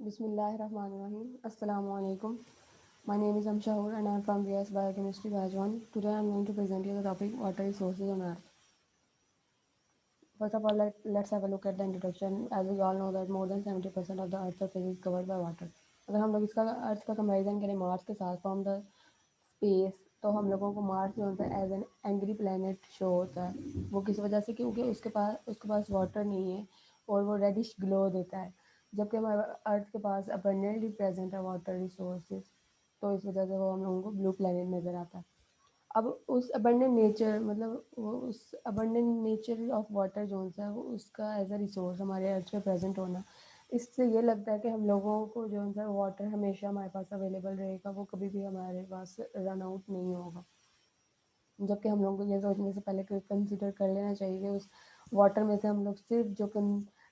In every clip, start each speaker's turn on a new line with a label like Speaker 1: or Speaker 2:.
Speaker 1: Bismillahirrahmanirrahim. Assalamu alaikum. My name is Amshahur and I am from VS Biochemistry Batch 1. Today I am going to present you the topic water resources on Earth. First of all, let's have a look at the introduction. As we all know that more than 70% of the Earth's surface is covered by water. अगर हम लोग इसका अर्थ का comparison करें Mars के साथ from the space, तो हम लोगों को मार्स जो होता है as an angry planet show होता है। वो किस वजह से? क्योंकि उसके पास वाटर नहीं है और वो रेडिश ग्लो देता है, जबकि हमारे अर्थ के पास अबंडेंटली प्रेजेंट है वाटर रिसोर्सेज। तो इस वजह से वो हम लोगों को ब्लू प्लैनेट नज़र आता है। अब उस अबंडेंट नेचर मतलब वो उस अबंडेंट नेचर ऑफ वाटर जो सा है वो उसका एज अ रिसोर्स हमारे अर्थ पे प्रेजेंट होना, इससे ये लगता है कि हम लोगों को जो है वाटर हमेशा हमारे पास अवेलेबल रहेगा, वो कभी भी हमारे पास रन आउट नहीं होगा। जबकि हम लोगों को ये सोचने से पहले कंसिडर कर लेना चाहिए कि उस वाटर में से हम लोग सिर्फ जो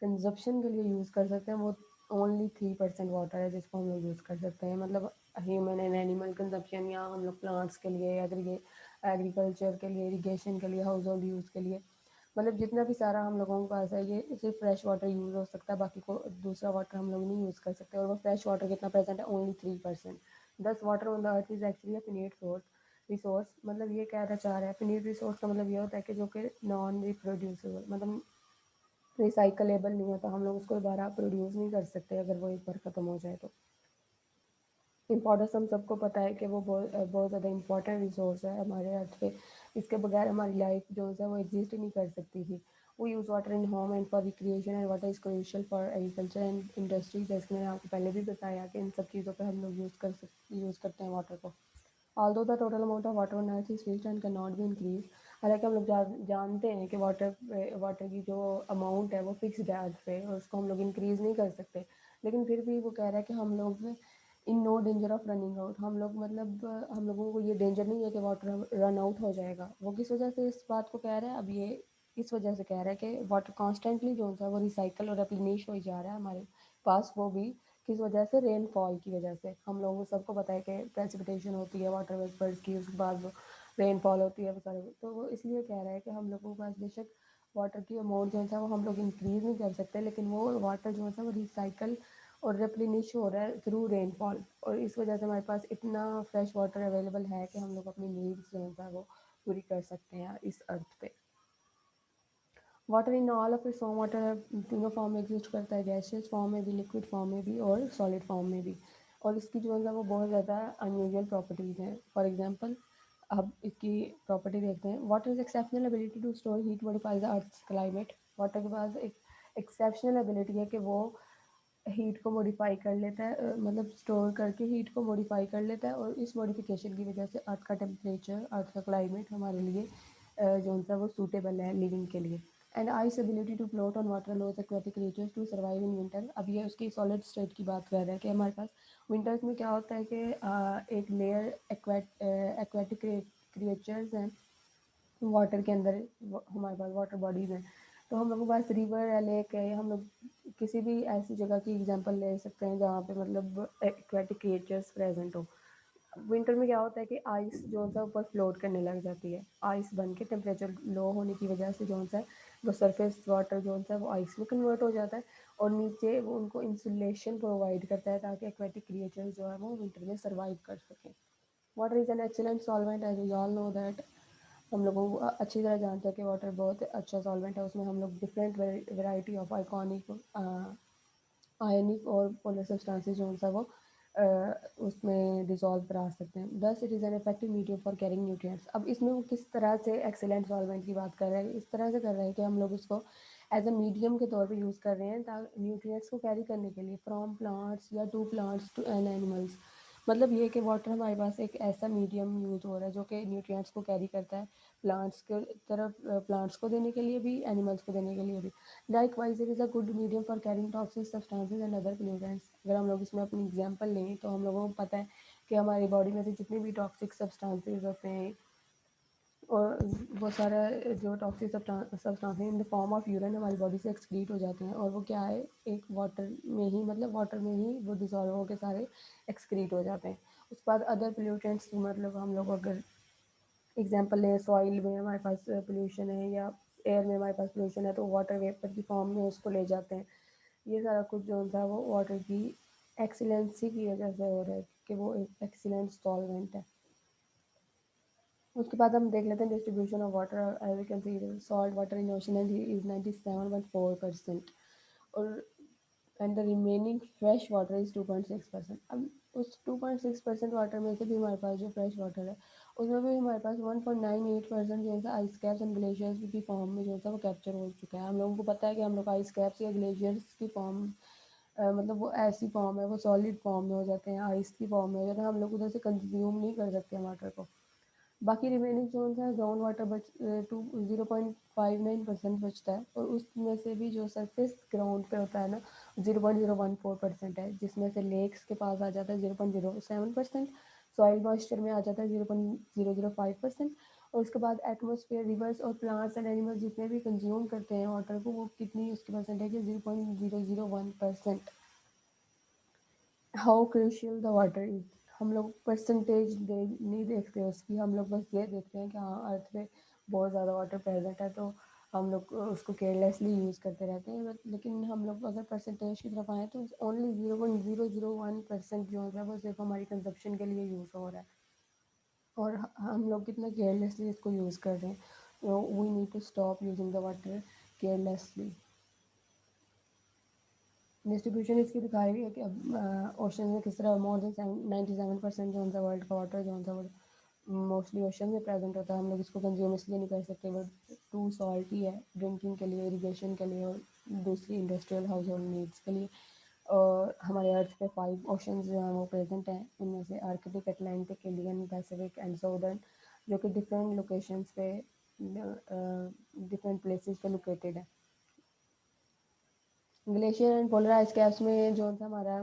Speaker 1: कंजप्शन के लिए यूज़ कर सकते हैं वो ओनली 3% वाटर है जिसको हम लोग यूज़ कर सकते हैं। मतलब ह्यूमन एंड एनिमल कंजप्शन, या हम लोग प्लांट्स के लिए, एग्रीकल्चर के लिए, इरीगेशन के लिए, हाउस होल्ड यूज़ के लिए, मतलब जितना भी सारा हम लोगों के पास है ये सिर्फ फ्रेश वाटर यूज़ हो सकता है, बाकी को दूसरा वाटर हम लोग नहीं यूज़ कर सकते। और वो फ्रेश वाटर कितना प्रेजेंट है? ओनली 3%। दस water on the earth is actually a finite source resource. मतलब ये कहना चाह रहा है फिनिट रिसोर्स का मतलब ये होता है कि जो कि नॉन रिप्रोड्यूसेबल, मतलब रिसाइकलेबल नहीं होता, हम लोग उसको दोबारा प्रोड्यूस नहीं कर सकते अगर वो एक बार ख़त्म हो जाए तो। इम्पोर्टेंस हम सबको पता है कि वो बहुत ज़्यादा इंपॉर्टेंट रिसोर्स है हमारे अर्थ पे। इसके बगैर हमारी लाइफ जो है वो एग्जिस्ट ही नहीं कर सकती थी। वो use water in home and for recreation and water is crucial for agriculture and industry. जैसे मैंने आपको पहले भी बताया कि इन सब चीज़ों पे हम लोग यूज़ करते हैं वाटर को। Although the total amount of water on earth is fixed and can not be increase. हालांकि हम लोग जानते हैं कि वाटर की जो अमाउंट है वो फिक्स्ड है अर्थ पे और उसको हम लोग इंक्रीज़ नहीं कर सकते, लेकिन फिर भी वो कह रहा है कि हम लोग in no danger of running out. हम लोग मतलब हम लोगों को ये डेंजर नहीं है कि वाटर रन आउट हो जाएगा। वो किस वजह से इस बात को कह रहा है? अब ये इस वजह से कह रहा है कि वाटर कॉन्स्टेंटली जो है वो रिसाइकल और रिप्लेनिश हो जा रहा है हमारे पास। वो भी किस वजह से? रेनफॉल की वजह से। हम लोगों को सबको पता है कि प्रेसिपिटेशन होती है वाटर वेपर्स की, उसके बाद वो रेनफॉल होती है वो सारे। तो वो इसलिए कह रहा है कि हम लोगों के पास बेशक वाटर की अमाउंट जो है वो हम लोग इंक्रीज़ नहीं कर सकते, लेकिन वो वाटर जो है वो रिसाइकल और रिप्लेनिश हो रहा है थ्रू रेनफॉल। और इस वजह से हमारे पास इतना फ्रेश वाटर अवेलेबल है कि हम लोग अपनी नीड्स जो है वो पूरी कर सकते हैं इस अर्थ पे। Water in all of its form, water तीनों फॉर्म में एग्जिस्ट करता है, गैसियस फॉर्म में भी, लिक्विड फॉर्म में भी और सॉलिड फॉर्म में भी। और इसकी जो है वो बहुत ज़्यादा अनयूजुअल प्रॉपर्टीज़ हैं। फॉर एग्जांपल अब इसकी प्रॉपर्टी देखते हैं। Water is exceptional ability to store heat modify the earth's climate. Water के पास एक एक्सेप्शनल एबिलिटी है कि वो हीट को मॉडिफाई कर लेता है, मतलब स्टोर करके हीट को मॉडिफाई कर लेता है, और इस मॉडिफिकेशन की वजह से अर्थ का टेम्परेचर, अर्थ का क्लाइमेट हमारे लिए जो सा वो सूटेबल है लिविंग के लिए। And ice ability to float on water allows aquatic creatures to survive in winter. अब ये उसकी सॉलिड स्टेट की बात कर रहा है कि हमारे पास विंटर्स में क्या होता है कि एक लेयर एक्वेटिक क्रिएचर्स हैं वाटर के अंदर। हमारे पास वाटर बॉडीज़ हैं, तो हम लोगों के पास रिवर है, लेक है, हम लोग किसी भी ऐसी जगह की एग्जांपल ले सकते हैं जहाँ पे मतलब एक्वेटिक क्रिएचर्स प्रेजेंट हो। विंटर में क्या होता है कि आइस जो सा ऊपर फ्लोट करने लग जाती है, आइस बन के टेम्परेचर लो होने की वजह से जो सा वो सरफेस वाटर जो सा वो आइस में कन्वर्ट हो जाता है, और नीचे वो उनको इंसुलेशन प्रोवाइड करता है ताकि एक्वेटिक क्रिएचर्स जो है वो विंटर में सर्वाइव कर सकें। Water is an excellent solvent as we all know that. हम लोगों को अच्छी तरह जानते हैं कि वाटर बहुत अच्छा सॉल्वेंट है। उसमें हम लोग डिफरेंट वेराइटी ऑफ आयनिक और पोलर सब्सटेंसेस जो सा वो उसमें डिसॉल्व करा सकते हैं। Thus it is an effective medium for carrying nutrients. अब इसमें वो किस तरह से एक्सीलेंट सॉल्वेंट की बात कर रहे हैं? इस तरह से कर रहे हैं कि हम लोग उसको एज अ मीडियम के तौर पे यूज़ कर रहे हैं ताकि न्यूट्रिएंट्स को कैरी करने के लिए फ्रॉम प्लांट्स या to plants to an animals. मतलब ये कि वाटर हमारे पास एक ऐसा मीडियम यूज़ हो रहा है जो कि न्यूट्रिएंट्स को कैरी करता है प्लांट्स के तरफ, प्लांट्स को देने के लिए भी, एनिमल्स को देने के लिए भी। Likewise it is a good medium for carrying toxic substances and other pollutants. अगर हम लोग इसमें अपनी एग्जांपल लें तो हम लोगों को पता है कि हमारी बॉडी में से जितने भी टॉक्सिक सब्सटेंसेस होते हैं और वो सारा जो toxic substance in the form of urine हमारी बॉडी से एक्सक्रीट हो जाते हैं, और वो क्या है, एक वाटर में ही, मतलब वाटर में ही वो डिजॉल्व होकर सारे एक्सक्रीट हो जाते हैं। उसके बाद अदर पोल्यूटेंट्स, मतलब हम लोग अगर एग्जांपल लें, सॉइल में हमारे पास पोल्यूशन है या एयर में हमारे पास पोल्यूशन है तो वाटर वेपर की फॉर्म में उसको ले जाते हैं। ये सारा कुछ जो था वो वाटर की एक्सीलेंसी की वजह से हो रहा है कि वो एक एक्सीलेंट सॉल्वेंट है। उसके बाद हम देख लेते हैं distribution of water. We can see salt water in ocean is 97.4%, और and the remaining fresh water is 2.6%। अब उस 2.6% वाटर में से भी हमारे पास जो फ्रेश वाटर है उसमें भी हमारे पास 1.98% जो है आइस कैप्स एंड ग्लेशियर्स की फॉर्म में जो है वो कैप्चर हो चुका है। हम लोगों को पता है कि हम लोग आइस कैप्स या ग्लेशियर्स की फॉर्म मतलब वो ऐसी फॉर्म है, वो सॉलिड फॉर्म में हो जाते हैं, आइस की फॉर्म में हो जाते हैं, हम लोग उधर से कंज्यूम नहीं कर सकते वाटर को। बाकी रिमेनिंग जोन है ग्राउंड वाटर बच 0.59% बचता है, और उसमें से भी जो सरफेस ग्राउंड पे होता है ना 0.014% है, जिसमें से लेक्स के पास आ जाता है 0.07%, सॉइल मॉइस्चर में आ जाता है 0.005%, और उसके बाद एटमोसफियर, रिवर्स और प्लांट्स एंड एनिमल्स जितने भी कंज्यूम करते हैं वाटर को, वो कितनी उसकी परसेंटेज है 0.001%। How crucial the water is, हम लोग परसेंटेज नहीं देखते उसकी, हम लोग बस ये देखते हैं कि हाँ अर्थ पे बहुत ज़्यादा वाटर प्रेजेंट है, तो हम लोग उसको केयरलेसली यूज़ करते रहते हैं। लेकिन हम लोग अगर परसेंटेज की तरफ आएँ तो ओनली 0.001% जो है वो सिर्फ हमारी कंजप्शन के लिए यूज़ हो रहा है, और हम लोग कितना केयरलेसली इसको यूज़ कर रहे हैं। We need to stop using the water carelessly. Distribution इसकी दिखाई हुई है कि अब ओशन में किस तरह मोर देन 97% जो है वर्ल्ड का वाटर जो है वो मोस्टली ओशन में प्रेजेंट होता है। हम लोग इसको कंज्यूम इसलिए नहीं कर सकते, बट टू सॉल्टी है ड्रिंकिंग के लिए, इरीगेशन के लिए, और दूसरी इंडस्ट्रियल हाउस होल्ड नीड्स के लिए। और हमारे अर्थ पे 5 ओशंस जो हैं वो प्रेजेंट हैं, उनमें से Arctic, Atlantic, Indian, Pacific and southern, जो कि डिफरेंट लोकेशंस पे डिफरेंट प्लेसेस पे लोकेटेड है। Glacier and polar ice caps में जो है हमारा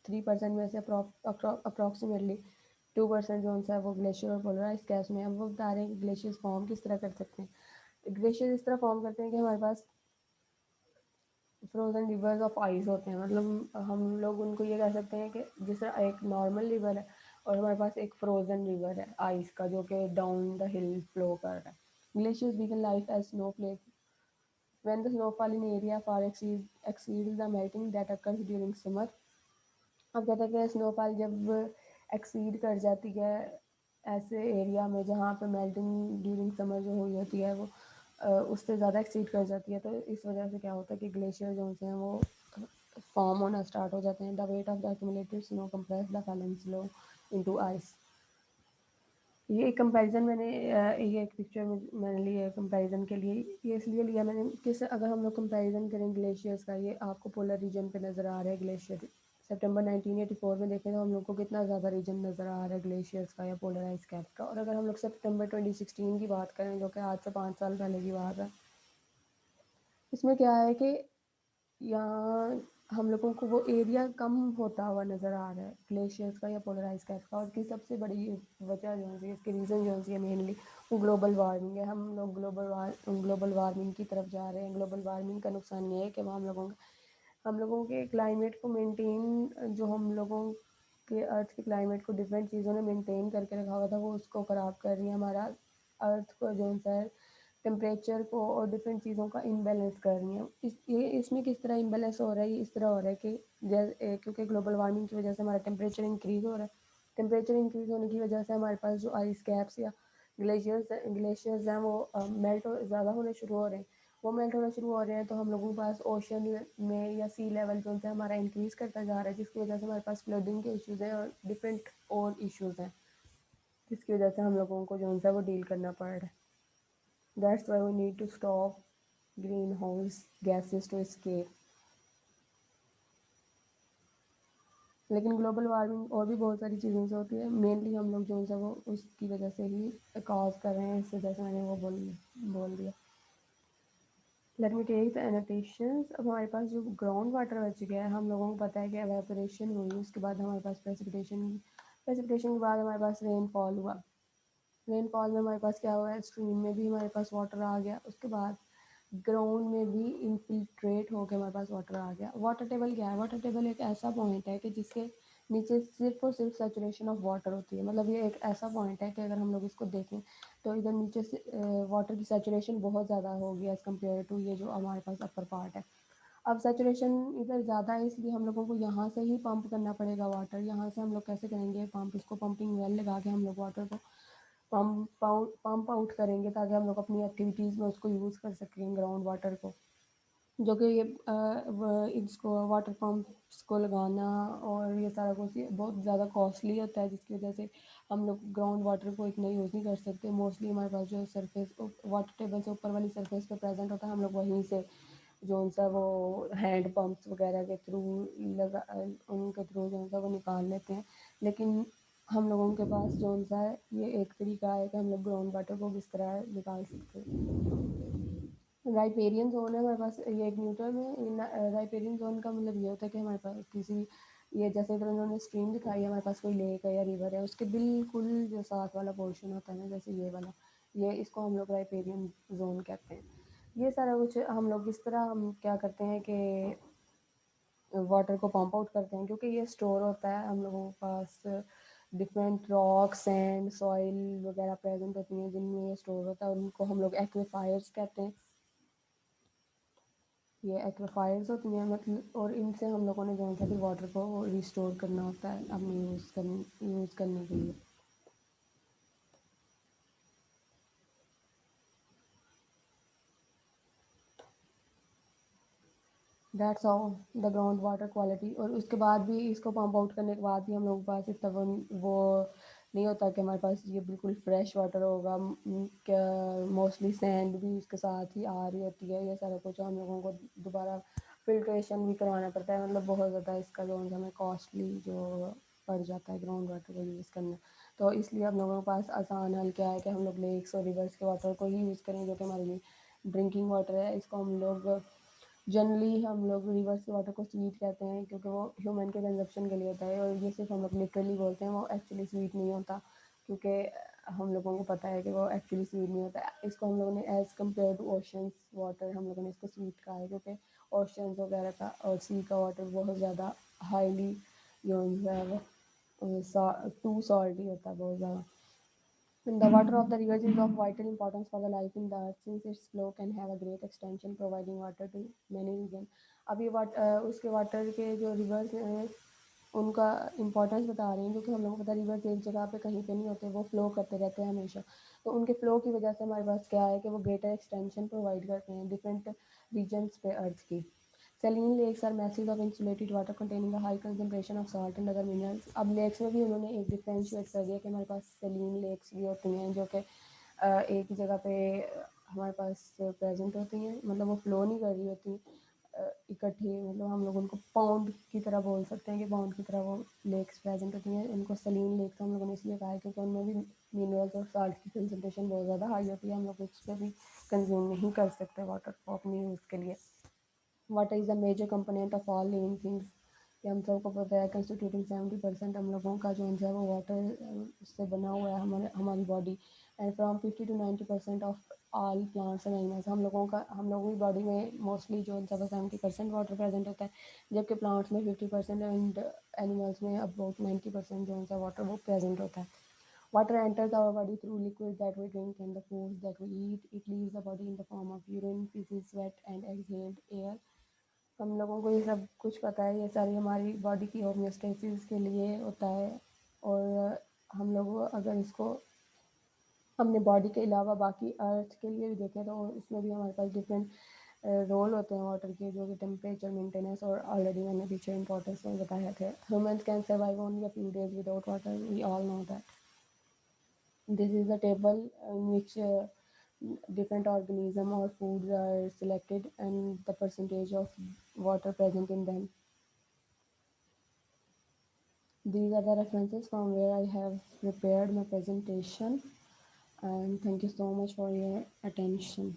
Speaker 1: 3% में से अप्रॉक्सीमेटली 2% जो है वो ग्लेशियर और पोलर आइस कैप्स में। अब वो बता रहे हैं कि ग्लेशियर्स फॉर्म किस तरह कर सकते हैं। ग्लेशियर इस तरह फॉर्म करते हैं कि हमारे पास फ्रोजन रिवर्स ऑफ आइस होते हैं, मतलब हम लोग उनको ये कह सकते हैं कि जिस तरह एक नॉर्मल रिवर है और हमारे पास एक फ्रोजन रिवर है आइस का जो कि डाउन द हिल फ्लो कर रहा है। Glaciers began life as snowflake when the snowfall in area far exceeds the melting that occurs during summer। अब कहते हैं कि स्नोफॉल जब एक्सीड कर जाती है ऐसे एरिया में जहाँ पे मेल्टिंग ड्यूरिंग समर जो हुई होती है वो उससे ज़्यादा एक्सीड कर जाती है, तो इस वजह से क्या होता है कि ग्लेशियर जो हैं वो फॉर्म होना स्टार्ट हो जाते हैं। The weight of the accumulated snow compress the Fallon slow into ice. ये एक कंपैरिजन मैंने ये एक पिक्चर में मैंने लिया है कंपैरिजन के लिए। ये इसलिए लिया मैंने कि अगर हम लोग कंपैरिजन करें ग्लेशियर्स का, ये आपको पोलर रीजन पे नज़र आ रहा है ग्लेशियर। सितंबर 1984 में देखें तो हम लोग को कितना ज़्यादा रीजन नज़र आ रहा है ग्लेशियर्स का या पोलर आइस कैप्स का। और अगर हम लोग सितंबर 2016 की बात करें जो कि आज से 5 साल पहले की बात है, इसमें क्या है कि यहाँ हम लोगों को वो एरिया कम होता हुआ नज़र आ रहा है ग्लेशियर्स का या पोलर आइस कैप का। और इसकी सबसे बड़ी वजह जो है इसके रीज़न जो है मेनली ग्लोबल वार्मिंग है। हम लोग ग्लोबल वार्मिंग की तरफ जा रहे हैं। ग्लोबल वार्मिंग का नुकसान ये है कि हम लोगों के क्लाइमेट को मेंटेन, जो हम लोगों के अर्थ के क्लाइमेट को डिफरेंट चीज़ों ने मेंटेन करके रखा हुआ था वो उसको ख़राब कर रही है। हमारा अर्थ को जो है टेम्परेचर को और डिफरेंट चीज़ों का इम्बेलेंस कर रही हैं। इसमें किस तरह इम्बेलेंस हो रहा है, इस तरह हो रहा है कि क्योंकि ग्लोबल वार्मिंग की वजह से हमारा टेम्परेचर इंक्रीज़ हो रहा है। टेम्परेचर इंक्रीज़ होने की वजह से हमारे पास जो आइस कैप्स या ग्लेशियर्स हैं वो मेल्ट ज़्यादा होने शुरू हो रहे हैं। वो मेल्ट होना शुरू हो रहे हैं तो हम लोगों के पास ओशन में या सी लेवल जो है हमारा इंक्रीज़ करता जा रहा है, जिसकी वजह से हमारे पास फ्लडिंग के इश्यूज़ हैं और डिफरेंट और इश्यूज़ हैं, जिसकी वजह से हम लोगों को जो है वो डील करना पड़ रहा है। That's why we need to stop greenhouse gases to escape। लेकिन ग्लोबल वार्मिंग और भी बहुत सारी चीज़ों से होती है, मेनली हम लोग जो है वो उसकी वजह से ही कॉज कर रहे हैं, इससे जैसे मैंने वो बोल दिया। Let me take the annotations. अब हमारे पास जो ग्राउंड वाटर बच गया है, हम लोगों को पता है कि एवेपोरेशन हुई, उसके बाद हमारे पास प्रेसिपिटेशन के बाद हमारे पास रेनफॉल हुआ। रेनफॉल में हमारे पास क्या हुआ है, स्ट्रीम में भी हमारे पास वाटर आ गया, उसके बाद ग्राउंड में भी इनफिल्ट्रेट होकर हमारे पास वाटर आ गया। वाटर टेबल क्या है, वाटर टेबल एक ऐसा पॉइंट है कि जिसके नीचे सिर्फ और सिर्फ सेचुरेशन ऑफ वाटर होती है। मतलब ये एक ऐसा पॉइंट है कि अगर हम लोग इसको देखें तो इधर नीचे से वाटर की सेचुरेशन बहुत ज़्यादा होगी एज़ कम्पेयर टू ये जो हमारे पास अपर पार्ट है। अब सैचुरेशन इधर ज़्यादा है, इसलिए हम लोगों को यहाँ से ही पंप करना पड़ेगा वाटर। यहाँ से हम लोग कैसे करेंगे पंप, इसको पंपिंग वेल लगा के हम लोग वाटर को पंप आउट करेंगे, ताकि हम लोग अपनी एक्टिविटीज़ में उसको यूज़ कर सकें ग्राउंड वाटर को। जो कि ये इसको वाटर पम्प्स को लगाना और ये सारा कुछ ये बहुत ज़्यादा कॉस्टली होता है, जिसकी वजह से हम लोग ग्राउंड वाटर को इतना यूज़ नहीं कर सकते। मोस्टली हमारे पास जो सरफेस वाटर टेबल से ऊपर वाली सरफेस पे प्रेजेंट होता है, हम लोग वहीं से जो सा वो हैंड पंप्स वगैरह के थ्रू लगा उनके थ्रू जो सा वो निकाल लेते हैं। लेकिन हम लोगों के पास जो सा है, ये एक तरीका है कि हम लोग ग्राउंड वाटर को किस तरह निकाल सकते हैं। राइपेरियन जोन है हमारे पास, ये एक न्यूट्रल में राइपेरियन जोन का मतलब ये होता है कि हमारे पास किसी, ये जैसे इधर उन्होंने स्ट्रीम दिखाई है, हमारे पास कोई लेक है या रिवर है, उसके बिल्कुल जो साथ वाला पोर्शन होता है ना, जैसे ये वाला, ये इसको हम लोग राइपेरियन जोन कहते हैं। ये सारा कुछ हम लोग इस तरह हम क्या करते हैं कि वाटर को पंप आउट करते हैं, क्योंकि ये स्टोर होता है हम लोगों के पास। डिफरेंट रॉक सैंड सॉइल वगैरह प्रेजेंट होती हैं जिनमें ये स्टोर होता है, उनको हम लोग एक्विफायर्स कहते हैं। ये एक्वाफायर्स होती हैं मतलब, और इनसे हम लोगों ने जो है कि वाटर को रिस्टोर करना होता है अपने यूज़ करने के लिए। That's how the ground water quality. और उसके बाद भी इसको पंप आउट करने के बाद भी हम लोगों के पास इतना वो नहीं होता कि हमारे पास ये बिल्कुल फ्रेश वाटर होगा। क्या मोस्टली सैंड भी इसके साथ ही आ रही होती है। ये सारा कुछ हम लोगों को दोबारा फिल्ट्रेशन भी करवाना पड़ता है, मतलब बहुत ज़्यादा इसका जो हमें कॉस्टली जो पड़ जाता है ग्राउंड वाटर को यूज़ करना। तो इसलिए हम लोगों के पास आसान हल क्या है कि हम लोग लेक्स और रिवर्स के वाटर को ही यूज़ करें, जो कि हमारे लिए ड्रिंकिंग वाटर है। इसको हम लोग जनरली हम लोग रिवर्स के वाटर को स्वीट कहते हैं, क्योंकि वो ह्यूमन के कंजप्शन के लिए होता है, और ये सिर्फ हम लोग लिटरली बोलते हैं, वो एक्चुअली स्वीट नहीं होता। क्योंकि हम लोगों को पता है कि वो एक्चुअली स्वीट नहीं होता। इसको हम लोगों ने as compare to oceans water हम लोगों ने इसको स्वीट कहा है, क्योंकि ओशंस वगैरह का और सी का वाटर बहुत ज़्यादा हाईली जो है वो टू सॉल्टी होता है बहुत ज़्यादा। The water of the rivers is of vital importance for the life in the earth, since its flow can have a great extension, providing water to many regions. अब ये उसके वाटर के जो reverse हैं उनका इम्पोर्टेंस बता रहे हैं, क्योंकि हम लोगों को पता है रिवर्स एक जगह पे कहीं पे नहीं होते, वो फ्लो करते रहते हैं हमेशा। तो उनके फ्लो की वजह से हमारे पास क्या है कि वो ग्रेटर एक्सटेंशन प्रोवाइड करते हैं डिफरेंट रीजन्स पे अर्थ की। Saline lakes are masses of insulated water containing a high concentration of salt and other minerals. अब लेक्स में भी उन्होंने एक डिफ्रेंशिएट कर दिया कि हमारे पास सेलिन लेक्स भी होती हैं, जो कि एक जगह पे हमारे पास प्रेजेंट होती हैं, मतलब वो फ्लो नहीं कर रही होती इकट्ठी, मतलब हम लोग उनको पाउंड की तरह बोल सकते हैं कि पाउंड की तरह वो लेक्स प्रेजेंट होती हैं। इनको सलीन लेक्स हम लोगों ने इसलिए कहा है क्योंकि उनमें भी मिनरल्स और साल्ट की कंसनट्रेशन बहुत ज़्यादा हाई होती है। हम लोग उस पर भी कंज्यूम नहीं कर सकते वाटर को अपनी यूज़ के लिए। Water is a major component of all living things. ये हम सबको पता है, कंस्टिट्यूटिंग 70% हम लोगों का जो है वो वाटर से बना हुआ है, हमारी body. And from 50 to 90% of all plants and animals. हम लोगों की बॉडी में मोस्टली जो है वो 70% वाटर प्रेजेंट होता है, जबकि प्लांट्स में 50% एंड एनिमल्स में अबाउट 90% जो है वाटर वो प्रेजेंट होता है। Water enters our body through liquids that we drink and the foods that we eat. It leaves the body in the form of urine, feces, sweat, and exhaled air. हम लोगों को ये सब कुछ पता है, ये सारी हमारी बॉडी की होम्योस्टेसिस के लिए होता है। और हम लोग अगर इसको अपने बॉडी के अलावा बाकी अर्थ के लिए भी देखें, तो इसमें भी हमारे पास डिफरेंट रोल होते हैं वाटर के, जो कि टेम्परेचर मेंटेनेंस, और ऑलरेडी मैंने पीछे इंपॉर्टेंस में बताया थे। Humans can survive only a few days without water, we all know that. This is a table in which different organism or foods are selected and the percentage of water present in them. These are the references from where I have prepared my presentation, and thank you so much for your attention.